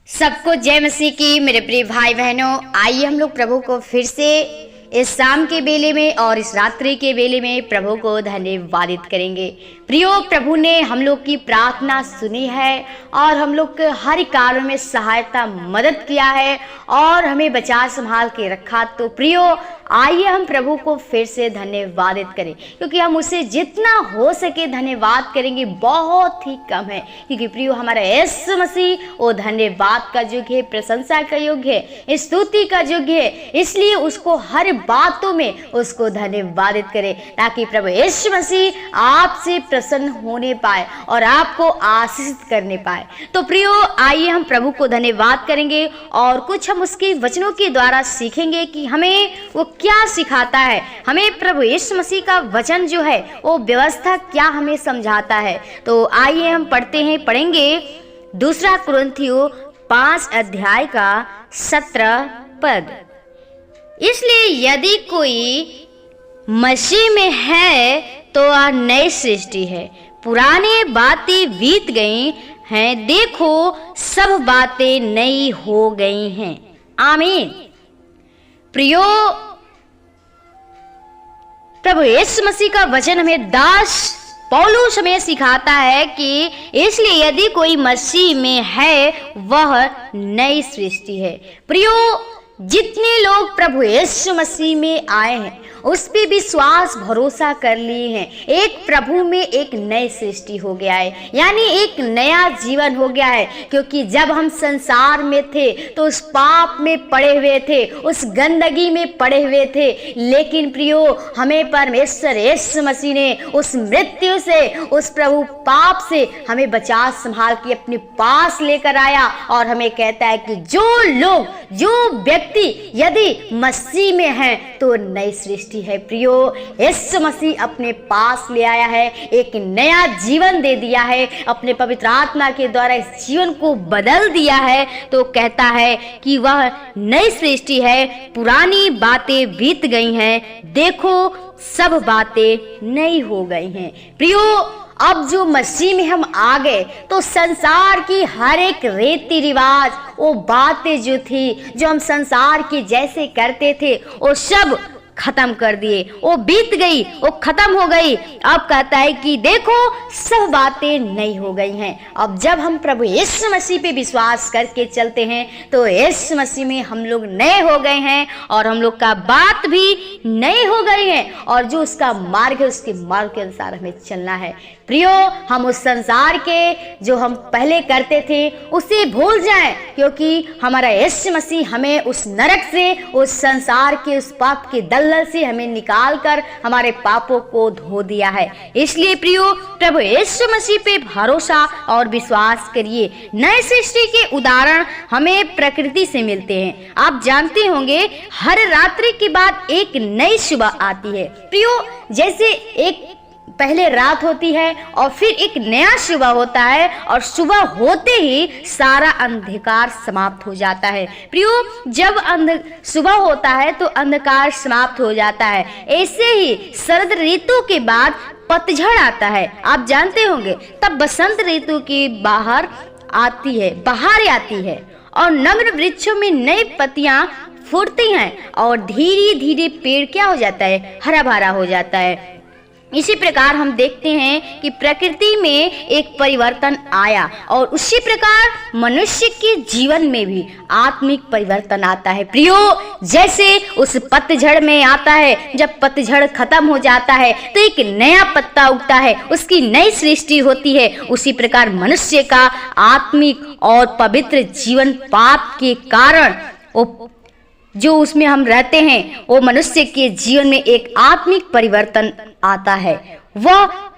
सबको जय मसीह की। मेरे प्रिय भाई बहनों, आइए हम लोग प्रभु को फिर से इस शाम के बेले में और इस रात्रि के बेले में प्रभु को धन्यवादित करेंगे। प्रियो, प्रभु ने हम लोग की प्रार्थना सुनी है और हम लोग के हर कार्य में सहायता मदद किया है और हमें बचा संभाल के रखा। तो प्रियो, आइए हम प्रभु को फिर से धन्यवादित करें, क्योंकि हम उसे जितना हो सके धन्यवाद करेंगे बहुत ही कम है। क्योंकि प्रियो, हमारा यीशु मसीह वो धन्यवाद का योग्य है, प्रशंसा का योग्य है, स्तुति का योग्य है। इसलिए उसको हर बातों में उसको धन्यवादित करें, ताकि प्रभु यीशु मसीह आपसे प्रसन्न होने पाए और आपको आशीषित करने पाए। तो प्रियो, आइए हम प्रभु को धन्यवाद करेंगे और कुछ हम उसके वचनों के द्वारा सीखेंगे कि हमें वो क्या सिखाता है। हमें प्रभु यीशु मसीह का वचन जो है वो व्यवस्था क्या हमें समझाता है। तो आइए हम पढ़ेंगे 2 कुरिन्थियों 5 अध्याय का 17 पद। इसलिए यदि कोई मसीह में है तो वह नई सृष्टि है, पुरानी बातें बीत गई हैं, देखो सब बातें नई हो गई हैं। आमीन। प्रियो, प्रभु यीशु मसीह का वचन हमें दास पौलुस हमें सिखाता है कि इसलिए यदि कोई मसीह में है वह नई सृष्टि है। प्रियो, जितने लोग प्रभु यीशु मसीह में आए हैं, उस पे विश्वास भरोसा कर लिए हैं, एक प्रभु में एक नई सृष्टि हो गया है, यानी एक नया जीवन हो गया है। क्योंकि जब हम संसार में थे तो उस पाप में पड़े हुए थे, उस गंदगी में पड़े हुए थे, लेकिन प्रियो, हमें परमेश्वर यीशु मसीह ने उस मृत्यु से, उस प्रभु पाप से हमें बचा संभाल के अपने पास लेकर आया और हमें कहता है कि जो व्यक्ति यदि मसीह में है तो नई सृष्टि है। प्रियो, यीशु मसीह अपने पास ले आया है, एक नया जीवन दे दिया है, अपने पवित्र आत्मा के द्वारा इस जीवन को बदल दिया है। तो कहता है कि वह नई सृष्टि है, पुरानी बातें बीत गई हैं, देखो सब बातें नई हो गई हैं। प्रियो, अब जो मसीह में हम आ गए तो संसार की हर एक रीति रिवाज, वो बातें जो थी, जो हम संसार की जैसे करते थे, वो सब खत्म कर दिए, वो बीत गई, वो खत्म हो गई। अब कहता है कि देखो सब बातें नई हो गई हैं। अब जब हम प्रभु यीशु मसीह पे विश्वास करके चलते हैं तो यीशु मसीह में हम लोग नए हो गए हैं और हम लोग का बात भी नई हो गई है और जो उसका मार्ग है उसके मार्ग के अनुसार हमें चलना है। प्रियो, हम उस संसार के जो हम पहले करते थे उसे भूल जाएं, क्योंकि हमारा यीशु मसीह हमें उस नरक से, उस संसार के उस पाप के दलदल से हमें निकालकर हमारे पापों को धो दिया है। इसलिए प्रियो, प्रभु यीशु मसीह पे भरोसा और विश्वास करिए। नए सृष्टि के उदाहरण हमें प्रकृति से मिलते हैं। आप जानते होंगे हर रात्रि के बाद एक नई सुबह आती है। प्रियो, जैसे एक पहले रात होती है और फिर एक नया सुबह होता है और सुबह होते ही सारा अंधकार समाप्त हो जाता है। प्रियो, जब सुबह होता है तो अंधकार समाप्त हो जाता है। ऐसे ही शरद ऋतु के बाद पतझड़ आता है। आप जानते होंगे तब बसंत ऋतु की बहार आती है और नम्र वृक्षों में नई पत्तियां फूटती हैं और धीरे धीरे पेड़ क्या हो जाता है, हरा भरा हो जाता है। इसी प्रकार हम देखते हैं कि प्रकृति में एक परिवर्तन आया और उसी प्रकार मनुष्य के जीवन में भी आत्मिक परिवर्तन आता है। प्रियो, जैसे उस पतझड़ में आता है, जब पतझड़ खत्म हो जाता है तो एक नया पत्ता उगता है, उसकी नई सृष्टि होती है। उसी प्रकार मनुष्य का आत्मिक और पवित्र जीवन पाप के कारण जो उसमें हम रहते हैं, वो मनुष्य के जीवन में एक आत्मिक परिवर्तन आता है।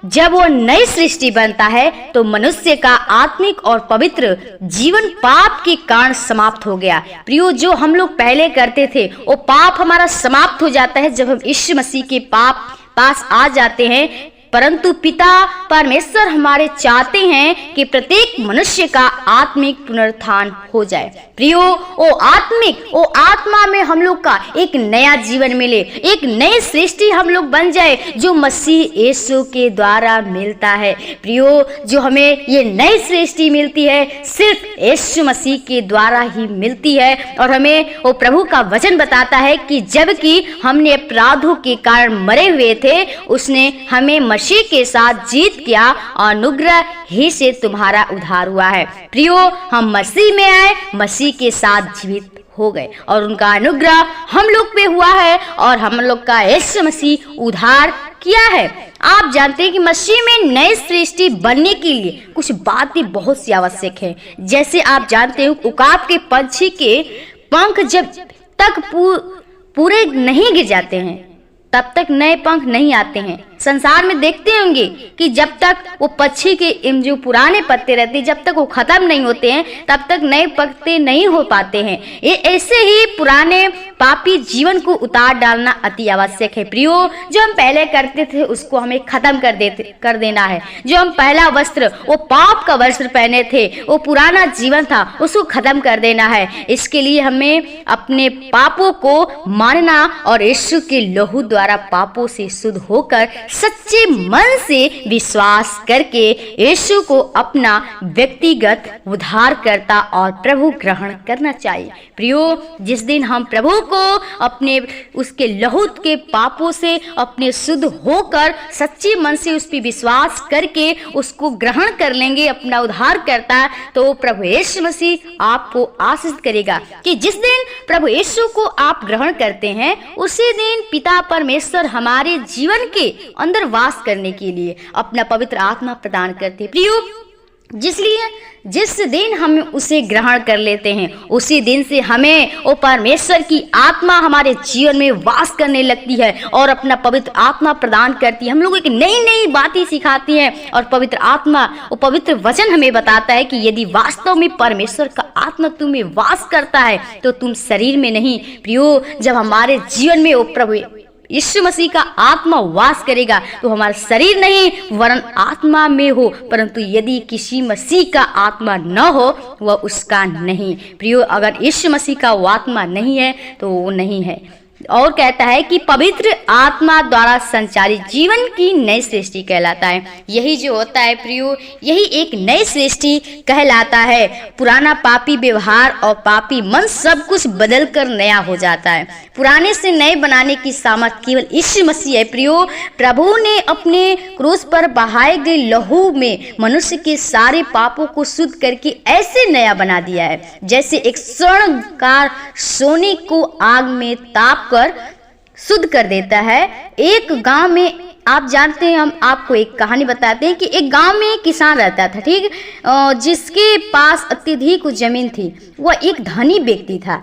जब वो नई सृष्टि बनता है तो मनुष्य का आत्मिक और पवित्र जीवन पाप के कारण समाप्त हो गया। प्रियो, जो हम लोग पहले करते थे वो पाप हमारा समाप्त हो जाता है जब हम यीशु मसीह के पास आ जाते हैं। परंतु पिता परमेश्वर हमारे चाहते हैं कि प्रत्येक मनुष्य का आत्मिक पुनरुत्थान हो जाए। प्रियो, ओ आत्मा में हम लोग का एक नया जीवन मिले, एक नई सृष्टि हम लोग बन जाए जो मसीह यीशु के द्वारा मिलता है। प्रियो, जो हमें ये नई सृष्टि मिलती है सिर्फ यीशु मसीह के द्वारा ही मिलती है। और हमें वो प्रभु का वचन बताता है कि जबकि हमने अपराधों के कारण मरे हुए थे, उसने हमें मसीह के साथ जीत किया और अनुग्रह ही से तुम्हारा उद्धार हुआ है। प्रियो, हम मसीह में आए, मसीह के साथ जीवित हो गए और उनका अनुग्रह हम लोग पे हुआ है और हम लोग का यीशु मसीह उद्धार किया है। आप जानते हैं कि मसीह में नई सृष्टि बनने के लिए कुछ बातें बहुत सी आवश्यक है। जैसे आप जानते हो, उकाब के पंछी के पंख जब तक पूरे नहीं गिर जाते हैं तब तक नए पंख नहीं आते हैं। संसार में देखते होंगे कि जब तक वो पक्षी के जो पुराने पत्ते रहते हैं, जब तक वो खत्म नहीं होते हैं तब तक नए पत्ते नहीं हो पाते हैं। ये ऐसे ही पुराने पापी जीवन को उतार डालना अति आवश्यक है। प्रियो, जो हम पहले करते थे उसको हमें खत्म कर देना है। जो हम पहला वस्त्र, वो पाप का वस्त्र पहने थे, वो पुराना जीवन था, उसको खत्म कर देना है। इसके लिए हमें अपने पापों को मानना और यीशु के लहू द्वारा पापों से शुद्ध होकर सच्चे मन से विश्वास करके यीशु को अपना व्यक्तिगत उद्धारकर्ता और प्रभु ग्रहण करना चाहिए। प्रियो, जिस दिन हम प्रभु को अपने उसके लहू के पापों से अपने शुद्ध होकर सच्चे मन से उस पर विश्वास करके उसको ग्रहण कर लेंगे अपना उद्धारकर्ता, तो प्रभु यीशु मसीह आपको आशीष करेगा कि जिस दिन प्रभु यीशु को आप ग्रहण करते हैं उसी दिन पिता परमेश्वर हमारे जीवन के अंदर वास करने के लिए अपना पवित्र आत्मा प्रदान करते हैं। प्रियो, जिस दिन हम उसे ग्रहण कर लेते हैं उसी दिन से हमें वो परमेश्वर की आत्मा हमारे जीवन में वास करने लगती है और अपना पवित्र आत्मा प्रदान करती है। हम लोग एक नई नई बातें सिखाती है और पवित्र आत्मा, वो पवित्र वचन हमें बताता है कि यदि वास्तव में परमेश्वर का आत्मा तुम्हें वास करता है तो तुम शरीर में नहीं। प्रियो, जब हमारे जीवन में वो प्रभु यीशु मसीह का आत्मा वास करेगा तो हमारा शरीर नहीं वरन आत्मा में हो, परंतु यदि किसी मसीह का आत्मा न हो वह उसका नहीं। प्रियो, अगर यीशु मसीह का वो आत्मा नहीं है तो वो नहीं है। और कहता है कि पवित्र आत्मा द्वारा संचालित जीवन की नई सृष्टि कहलाता है। यही जो होता है प्रियो, यही एक नई सृष्टि कहलाता है। पुराना पापी व्यवहार और पापी मन सब कुछ बदल कर नया हो जाता है। पुराने से नए बनाने की सामर्थ केवल यीशु मसीह है। प्रियो, प्रभु ने अपने क्रूस पर बहाए गए लहू में मनुष्य के सारे पापों को शुद्ध करके ऐसे नया बना दिया है जैसे एक स्वर्णकार सोने को आग में ताप कर शुद्ध कर देता है। एक गांव में, आप जानते हैं, हम आपको एक कहानी बताते हैं कि एक गांव में एक किसान रहता था, ठीक, जिसके पास अत्यधिक जमीन थी। वह एक धनी व्यक्ति था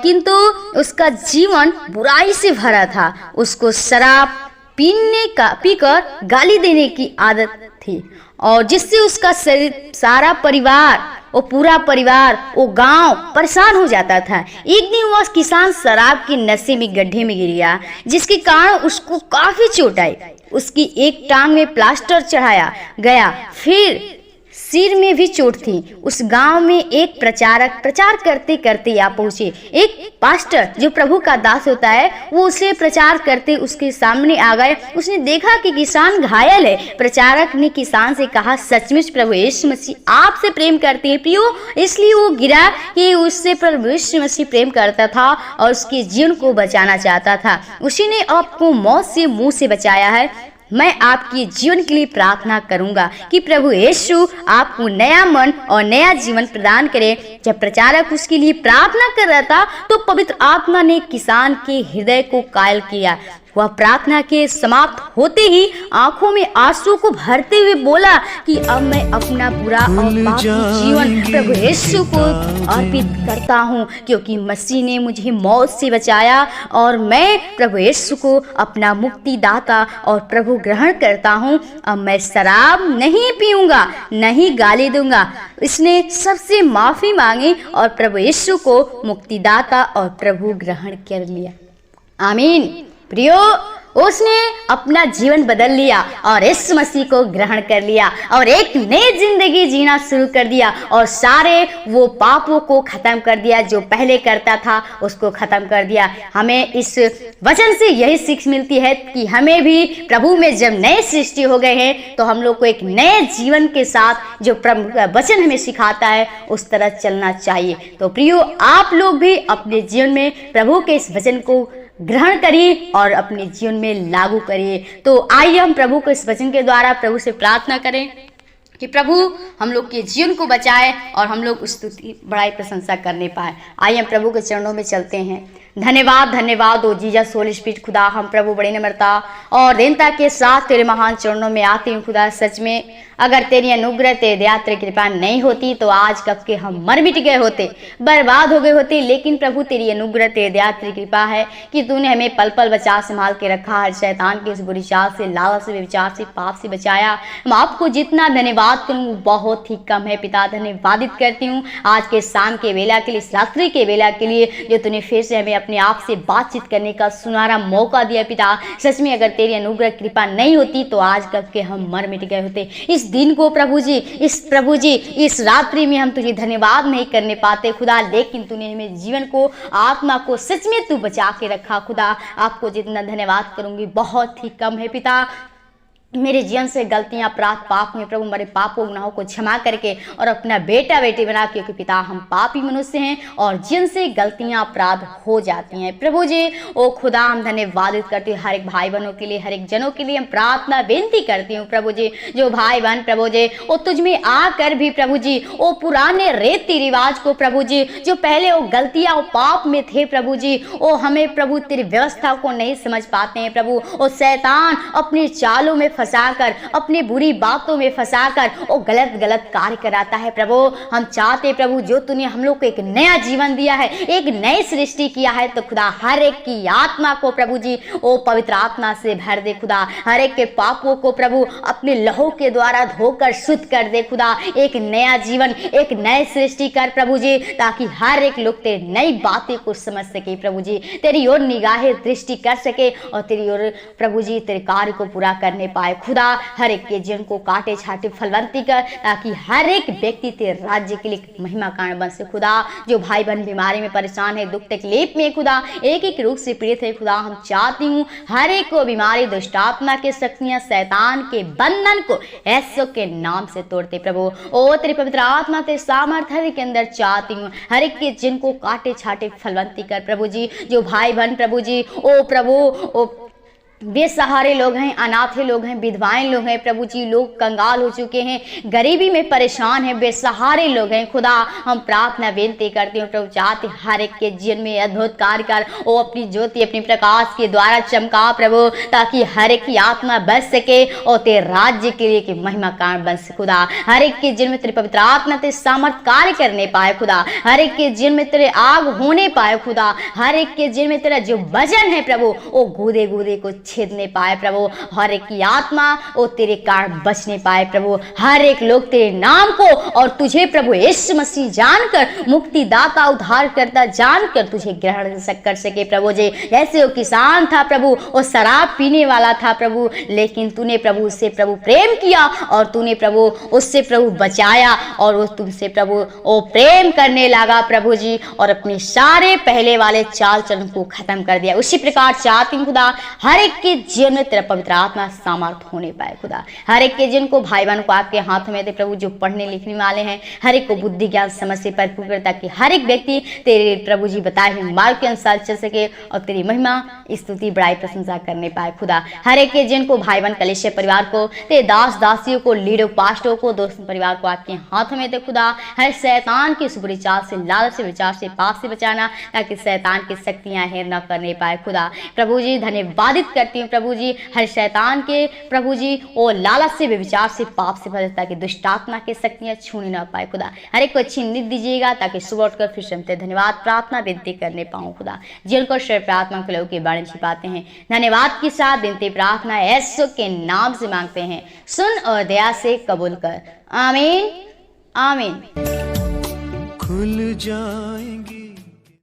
किंतु उसका जीवन बुराई से भरा था। उसको शराब पीकर गाली देने की आदत थी और जिससे उसका सारा परिवार, वो पूरा परिवार, वो गांव परेशान हो जाता था। एक दिन वह किसान शराब के नशे में गड्ढे में गिर गया जिसके कारण उसको काफी चोट आई। उसकी एक टांग में प्लास्टर चढ़ाया गया, फिर सिर में भी चोट थी। उस गांव में एक प्रचारक प्रचार करते करते आ पहुंचे। एक पास्टर जो प्रभु का दास होता है वो उसे प्रचार करते उसके सामने आ गए। उसने देखा कि किसान घायल है। प्रचारक ने किसान से कहा, सचमुच प्रभु यीशु मसीह आपसे प्रेम करते हैं प्रियो। इसलिए वो गिरा कि उससे प्रभु यीशु मसीह प्रेम करता था और उसके जीवन को बचाना चाहता था। उसी ने आपको मौत से मुंह से बचाया है। मैं आपके जीवन के लिए प्रार्थना करूंगा कि प्रभु यीशु आपको नया मन और नया जीवन प्रदान करे। जब प्रचारक उसके लिए प्रार्थना कर रहा था तो पवित्र आत्मा ने किसान के हृदय को कायल किया। वह प्रार्थना के समाप्त होते ही आंखों में आंसू को भरते हुए बोला कि अब मैं अपना बुरा और पापी जीवन प्रभु यीशु को अर्पित करता हूँ, क्योंकि मसीह ने मुझे मौत से बचाया और मैं प्रभु यीशु को अपना मुक्तिदाता और प्रभु ग्रहण करता हूँ। अब मैं शराब नहीं पीऊंगा, नहीं गाली दूंगा। इसने सबसे माफी मांगी और प्रभु यीशु को मुक्तिदाता और प्रभु ग्रहण कर लिया। आमीन। प्रियो, उसने अपना जीवन बदल लिया और यीशु मसीह को ग्रहण कर लिया और एक नई जिंदगी जीना शुरू कर दिया और सारे वो पापों को खत्म कर दिया जो पहले करता था उसको खत्म कर दिया। हमें इस वचन से यही सीख मिलती है कि हमें भी प्रभु में जब नए सृष्टि हो गए हैं तो हम लोग को एक नए जीवन के साथ जो वचन हमें सिखाता है उस तरह चलना चाहिए। तो प्रियो, आप लोग भी अपने जीवन में प्रभु के इस वचन को ग्रहण करिए और अपने जीवन में लागू करिए। तो आइए हम प्रभु को इस वचन के द्वारा प्रभु से प्रार्थना करें कि प्रभु हम लोग के जीवन को बचाए और हम लोग उस स्तुति बड़ाई प्रशंसा करने पाए। आइए हम प्रभु के चरणों में चलते हैं। धन्यवाद धन्यवाद ओ जीसस होली स्पिरिट खुदा, हम प्रभु बड़ी नम्रता और दीनता के साथ तेरे महान चरणों में आते हैं खुदा। सच में अगर तेरी अनुग्रह तेरी दया तेरी कृपा नहीं होती तो आज कब के हम मर मिट गए होते, बर्बाद हो गए होते। लेकिन प्रभु तेरी अनुग्रह तेरी दया तेरी कृपा है कि तूने हमें पल पल बचा संभाल के रखा, हर शैतान के इस बुरी चाल से, लालच से, विचार से, पाप से बचाया। हम आपको जितना धन्यवाद करूँ बहुत ही कम है पिता। धन्यवादित करती हूँ आज के शाम के वेला के लिए, इस रात्रि के वेला के लिए जो तूने फिर से हमें अपने आप से बातचीत करने का सुनहरा मौका दिया पिता। सच में अगर तेरी अनुग्रह कृपा नहीं होती तो आज कब के हम मर मिट गए होते। इस दिन को प्रभु जी, इस रात्रि में हम तुझे धन्यवाद नहीं करने पाते खुदा, लेकिन तूने हमें जीवन को, आत्मा को सच में तू बचा के रखा खुदा। आपको जितना धन्यवाद करूंगी बहुत ही कम है पिता। मेरे जीवन से गलतियां, अपराध, पाप हुए प्रभु, मेरे पापों गुनाहों को क्षमा करके और अपना बेटा बेटी बना, क्योंकि पिता हम पापी मनुष्य हैं और जिन से गलतियां, अपराध हो जाती हैं प्रभु जी। ओ खुदा, हम धन्यवादित करती हूँ हर एक भाई बहनों के लिए, हर एक जनों के लिए हम प्रार्थना बेनती करती हूँ प्रभु जी। जो भाई बहन प्रभु जी वो तुझ में आकर भी प्रभु जी वो पुराने रीति रिवाज को प्रभु जी, जो पहले वो गलतियां, वो पाप में थे प्रभु जी, वो हमें प्रभु तेरी व्यवस्था को नहीं समझ पाते हैं प्रभु। वो शैतान अपनी चालों में फंसाकर, अपनी बुरी बातों में फंसाकर वो गलत गलत कार्य कराता है प्रभु। हम चाहते प्रभु जो तूने हम लोग को एक नया जीवन दिया है, एक नई सृष्टि किया है, तो खुदा हर एक की आत्मा को प्रभु जी वो पवित्र आत्मा से भर दे खुदा। हर एक के पापों को प्रभु अपने लहू के द्वारा धोकर शुद्ध कर दे खुदा। एक नया जीवन, एक नई सृष्टि कर प्रभु जी, ताकि हर एक लोग तेरी नई बातें को समझ सके प्रभु जी, तेरी ओर निगाहें दृष्टि कर सके और तेरी ओर प्रभु जी तेरे कार्य को पूरा करने पाए खुदा। हर एक के जीवन को काटे छाटे फलवंती कर, ताकि हर एक व्यक्ति तेरे राज्य के लिए महिमा कारण बन सके खुदा। जो भाई बहन बीमारी में परेशान है, दुख तकलीफ में खुदा, एक एक रोग से पीड़ित है खुदा, हम चाहती हूँ हर एक को बीमारी, दुष्ट आत्मा के शक्तियां, शैतान के बंधन को यीशु के नाम से तोड़ते प्रभु। ओ तेरी पवित्र आत्मा तेरे सामर्थ्य हर एक के अंदर चाहती हूँ, हर एक के जीवन को काटे छाटे फलवंती कर प्रभु जी। जो भाई बहन प्रभु जी ओ प्रभु ओ बेसहारे लोग हैं, अनाथ लोग हैं, विधवाएं लोग हैं प्रभु जी, लोग कंगाल हो चुके हैं, गरीबी में परेशान हैं, बेसहारे लोग हैं खुदा। हम प्रार्थना बेनती करती हूँ प्रभु, चाहते हर एक के जीवन में अद्भुत कार्य कर, वो अपनी ज्योति अपने प्रकाश के द्वारा चमका प्रभु, ताकि हर एक की आत्मा बच सके और तेरे राज्य के लिए की महिमा कारण बन सके खुदा। हर एक के जीवन में तेरे पवित्र आत्मा तेरे सामर्थ कार्य करने पाए खुदा। हर एक के जीवन में तेरे आग होने पाए खुदा। हर एक के जीवन में तेरा जो वजन है प्रभु वो गूदे गूदे को छेदने पाए प्रभु। हर एक की आत्मा वो तेरे कारण बचने पाए प्रभु। हर एक लोग तेरे नाम को और तुझे प्रभु यीशु मसीह जानकर, मुक्तिदाता उद्धारकर्ता जानकर तुझे ग्रहण कर सके प्रभु जी। जैसे वो किसान था प्रभु, वो शराब पीने वाला था प्रभु, लेकिन तूने प्रभु उससे प्रभु प्रेम किया और तूने प्रभु उससे प्रभु बचाया और वो तुमसे प्रभु वो प्रेम करने लगा प्रभु जी, और अपने सारे पहले वाले चाल चलन को खत्म कर दिया। उसी प्रकार चाहती हूँ खुदा हर एक के जीवन में तेरा पवित्र आत्मा सामर्थ होने पाए खुदा। हर एक के जीवन को भाई बहन को आपके हाथ में दे प्रभु, जो पढ़ने लिखने वाले हैं हर एक को बुद्धि ज्ञान समझ से भरपूर कर, ताकि हर एक व्यक्ति तेरे प्रभु जी बताए हुए मार्ग के अनुसार चल सके और तेरी महिमा स्तुति बड़ाई प्रशंसा करने पाए खुदा। हर एक के जीवन को भाई बहन कलेश परिवार को, तेरे दास दासियों को, लीडर पास्टरों को, दोस्त परिवार को आपके हाथ में दे खुदा। हर शैतान की सुबुरी चाल से, लालच से, विचार से, पाप से बचाना, ताकि शैतान की शक्तियां हेर न करने पाए खुदा। प्रभु जी धन्यवादित करती हूँ प्रभु जी, हर शैतान के प्रभु जी वो लालच से, विचार से, पाप से बचे, ताकि दुष्ट आत्मा की शक्तियां छूने न पाए खुदा। हर एक को अच्छी नींद दीजिएगा, ताकि सुबह उठकर फिर से धन्यवाद प्रार्थना विनती करने पाऊँ खुदा। जिनको शरीर प्रार्थना के लोगों के बारे में छिपाते हैं, धन्यवाद के साथ विनती प्रार्थना यीशु के नाम से मांगते हैं, सुन और दया से कबूल कर। आमीन आमीन। खुल जाएंगी